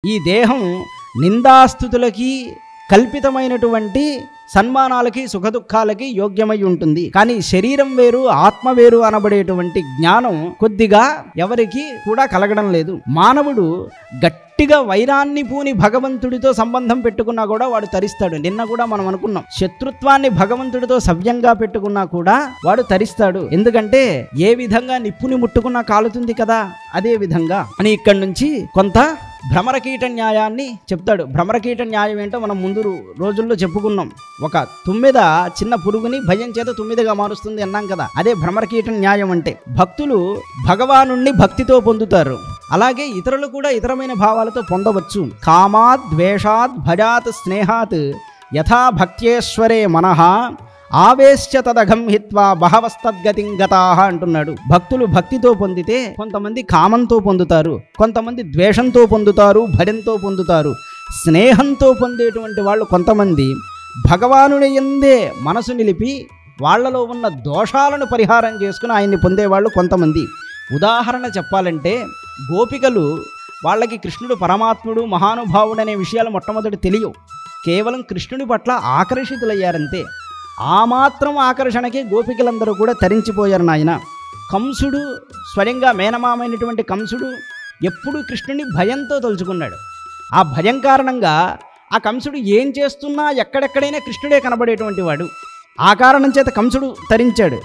ఈ దేహం నిందాస్తుతులకి కల్పితమైనటువంటి సన్మానాలకి సుఖదుఖాలకి యోగ్యమై ఉంటుంది. కానీ శరీరం వేరు ఆత్మ వేరు అనబడేటువంటి జ్ఞానం కొద్దిగా ఎవరికి కూడా కలగడం లేదు. మానవుడు గట్టిగా వైరాన్ని పూని భగవంతుడితో సంబంధం పెట్టుకున్నా కూడా వాడు తరిస్తాడు. నిన్న కూడా మనం అనుకున్నాం, శత్రుత్వాన్ని భగవంతుడితో సవ్యంగా పెట్టుకున్నా కూడా వాడు తరిస్తాడు. ఎందుకంటే ఏ విధంగా నిప్పుని ముట్టుకున్నా కాలుతుంది కదా, అదే విధంగా అని ఇక్కడి నుంచి కొంత భ్రమరకీట న్యాయాన్ని చెప్తాడు. భ్రమరకీట న్యాయం ఏంటో మనం ముందు రోజుల్లో చెప్పుకున్నాం. ఒక తుమ్మెద చిన్న పురుగుని భయం చేత తుమ్మెదగా మారుస్తుంది అన్నాం కదా, అదే భ్రమరకీట న్యాయం అంటే. భక్తులు భగవానుణ్ణి భక్తితో పొందుతారు, అలాగే ఇతరులు కూడా ఇతరమైన భావాలతో పొందవచ్చు. కామాద్ ద్వేషాద్ భజాత్ స్నేహాత్ యథా భక్త్యేశ్వరే మనః ఆవేశ్య తదఘం హిత్వా బహవస్తద్గతిం గతాః అంటున్నాడు. భక్తులు భక్తితో పొందితే కొంతమంది కామంతో పొందుతారు, కొంతమంది ద్వేషంతో పొందుతారు, భయంతో పొందుతారు. స్నేహంతో పొందేటువంటి వాళ్ళు కొంతమంది భగవానుని యందే మనసు నిలిపి వాళ్లలో ఉన్న దోషాలను పరిహారం చేసుకుని ఆయన్ని పొందేవాళ్ళు కొంతమంది. ఉదాహరణ చెప్పాలంటే, గోపికలు వాళ్ళకి కృష్ణుడు పరమాత్ముడు మహానుభావుడు అనే విషయాలు మొట్టమొదటి తెలియవు. కేవలం కృష్ణుడి పట్ల ఆకర్షితులయ్యారంతే. ఆ మాత్రం ఆకర్షణకి గోపికలందరూ కూడా తరించిపోయారు నాయన. కంసుడు, స్వయంగా మేనమామైనటువంటి కంసుడు ఎప్పుడూ కృష్ణుని భయంతో తలుచుకున్నాడు. ఆ భయం కారణంగా ఆ కంసుడు ఏం చేస్తున్నా ఎక్కడెక్కడైనా కృష్ణుడే కనబడేటువంటి వాడు. ఆ కారణం చేత కంసుడు తరించాడు.